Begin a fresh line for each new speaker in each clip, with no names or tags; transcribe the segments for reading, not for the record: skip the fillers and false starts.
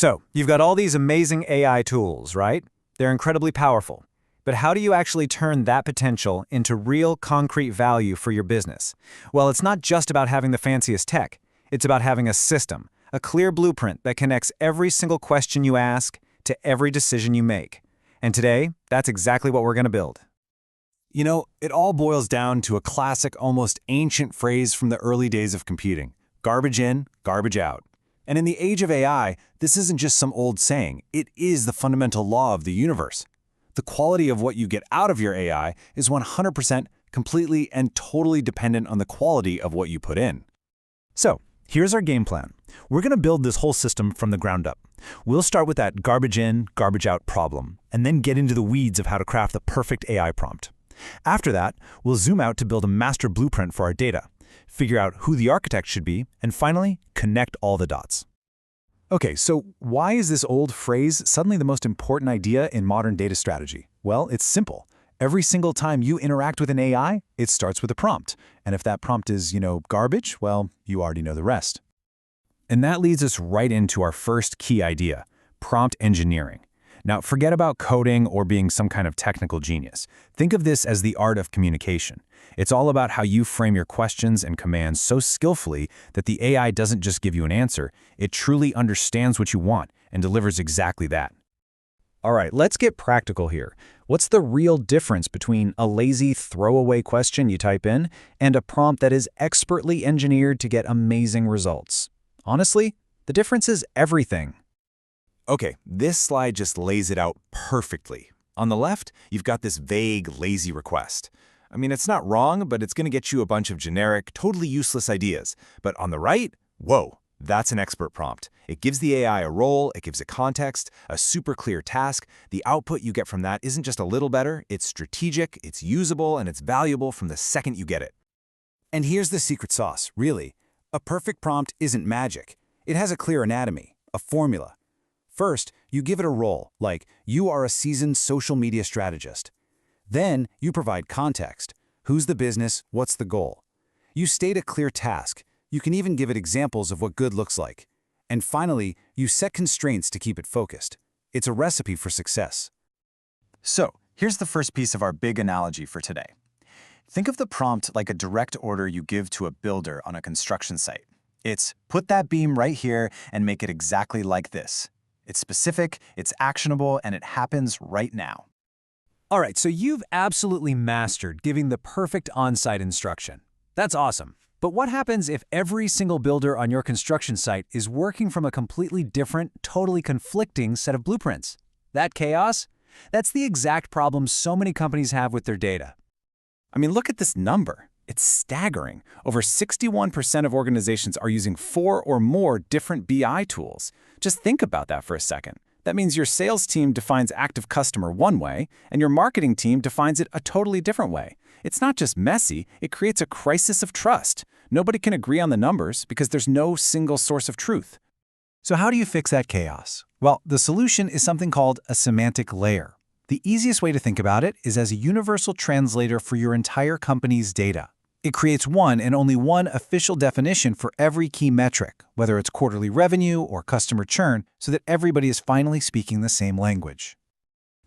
So, you've got all these amazing AI tools, right? They're incredibly powerful. But how do you actually turn that potential into real, concrete value for your business? Well, it's not just about having the fanciest tech. It's about having a system, a clear blueprint that connects every single question you ask to every decision you make. And today, that's exactly what we're going to build.
You know, it all boils down to a classic, almost ancient phrase from the early days of computing: garbage in, garbage out. And in the age of AI, this isn't just some old saying, it is the fundamental law of the universe. The quality of what you get out of your AI is 100% completely and totally dependent on the quality of what you put in.
So, here's our game plan. We're going to build this whole system from the ground up. We'll start with that garbage in, garbage out problem, and then get into the weeds of how to craft the perfect AI prompt. After that, we'll zoom out to build a master blueprint for our data, figure out who the architect should be, and finally, connect all the dots.
Okay, so why is this old phrase suddenly the most important idea in modern data strategy? Well, it's simple. Every single time you interact with an AI, it starts with a prompt. And if that prompt is, garbage, well, you already know the rest. And that leads us right into our first key idea: prompt engineering. Now, forget about coding or being some kind of technical genius. Think of this as the art of communication. It's all about how you frame your questions and commands so skillfully that the AI doesn't just give you an answer, it truly understands what you want and delivers exactly that.
All right, let's get practical here. What's the real difference between a lazy throwaway question you type in and a prompt that is expertly engineered to get amazing results? Honestly, the difference is everything.
Okay, this slide just lays it out perfectly. On the left, you've got this vague, lazy request. I mean, it's not wrong, but it's going to get you a bunch of generic, totally useless ideas. But on the right, whoa, that's an expert prompt. It gives the AI a role, it gives it context, a super clear task. The output you get from that isn't just a little better, it's strategic, it's usable, and it's valuable from the second you get it. And here's the secret sauce, really. A perfect prompt isn't magic. It has a clear anatomy, a formula. First, you give it a role, like you are a seasoned social media strategist. Then, you provide context. Who's the business? What's the goal? You state a clear task. You can even give it examples of what good looks like. And finally, you set constraints to keep it focused. It's a recipe for success. So, here's the first piece of our big analogy for today. Think of the prompt like a direct order you give to a builder on a construction site. It's put that beam right here and make it exactly like this. It's specific, it's actionable, and it happens right now.
All right, so you've absolutely mastered giving the perfect on-site instruction. That's awesome. But what happens if every single builder on your construction site is working from a completely different, totally conflicting set of blueprints? That chaos? That's the exact problem so many companies have with their data.
I mean, look at this number. It's staggering. Over 61% of organizations are using 4 or more different BI tools. Just think about that for a second. That means your sales team defines active customer one way, and your marketing team defines it a totally different way. It's not just messy, it creates a crisis of trust. Nobody can agree on the numbers because there's no single source of truth.
So how do you fix that chaos? Well, the solution is something called a semantic layer. The easiest way to think about it is as a universal translator for your entire company's data. It creates one and only one official definition for every key metric, whether it's quarterly revenue or customer churn, so that everybody is finally speaking the same language.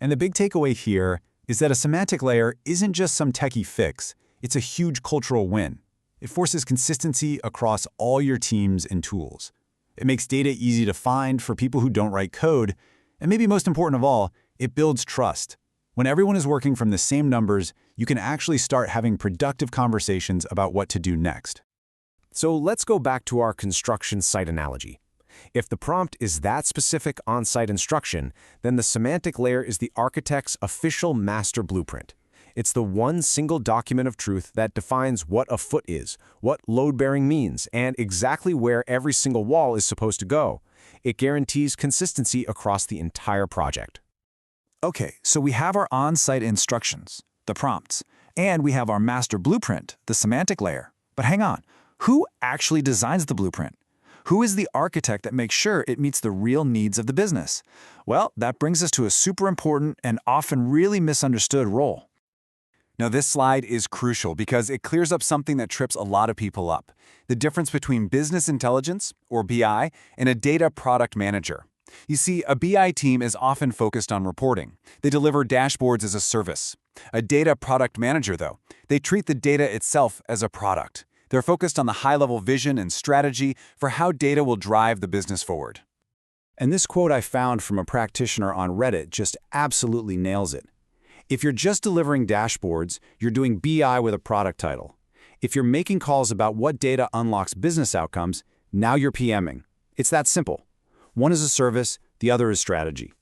And the big takeaway here is that a semantic layer isn't just some techie fix, it's a huge cultural win. It forces consistency across all your teams and tools. It makes data easy to find for people who don't write code, and maybe most important of all, it builds trust. When everyone is working from the same numbers, you can actually start having productive conversations about what to do next.
So let's go back to our construction site analogy. If the prompt is that specific on-site instruction, then the semantic layer is the architect's official master blueprint. It's the one single document of truth that defines what a foot is, what load-bearing means, and exactly where every single wall is supposed to go. It guarantees consistency across the entire project.
Okay, so we have our on-site instructions, the prompts, and we have our master blueprint, the semantic layer. But hang on, who actually designs the blueprint? Who is the architect that makes sure it meets the real needs of the business? Well, that brings us to a super important and often really misunderstood role. Now, this slide is crucial because it clears up something that trips a lot of people up: the difference between business intelligence, or BI, and a data product manager.
You see, a BI team is often focused on reporting. They deliver dashboards as a service. A data product manager, though, they treat the data itself as a product. They're focused on the high-level vision and strategy for how data will drive the business forward.
And this quote I found from a practitioner on Reddit just absolutely nails it. If you're just delivering dashboards, you're doing BI with a product title. If you're making calls about what data unlocks business outcomes, now you're PMing. It's that simple. One is a service, the other is strategy.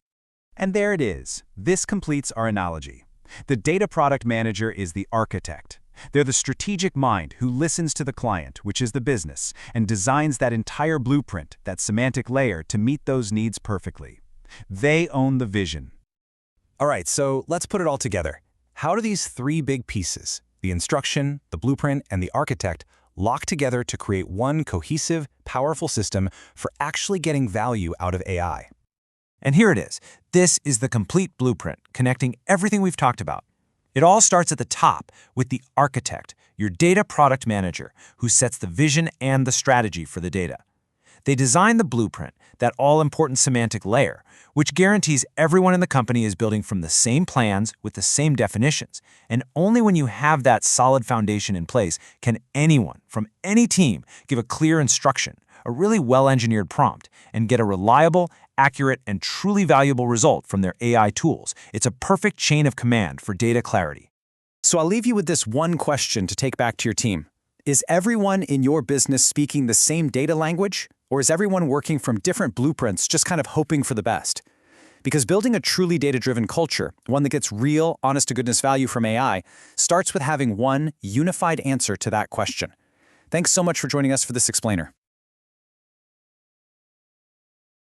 And there it is. This completes our analogy. The data product manager is the architect. They're the strategic mind who listens to the client, which is the business, and designs that entire blueprint, that semantic layer, to meet those needs perfectly. They own the vision.
All right, so let's put it all together. How do these three big pieces, the instruction, the blueprint, and the architect, lock together to create one cohesive, powerful system for actually getting value out of AI?
And here it is. This is the complete blueprint, connecting everything we've talked about. It all starts at the top with the architect, your data product manager, who sets the vision and the strategy for the data. They design the blueprint, that all-important semantic layer, which guarantees everyone in the company is building from the same plans with the same definitions. And only when you have that solid foundation in place can anyone from any team give a clear instruction, a really well-engineered prompt, and get a reliable, accurate, and truly valuable result from their AI tools. It's a perfect chain of command for data clarity.
So I'll leave you with this one question to take back to your team. Is everyone in your business speaking the same data language? Or is everyone working from different blueprints, just kind of hoping for the best? Because building a truly data-driven culture, one that gets real, honest-to-goodness value from AI, starts with having one unified answer to that question. Thanks so much for joining us for this explainer.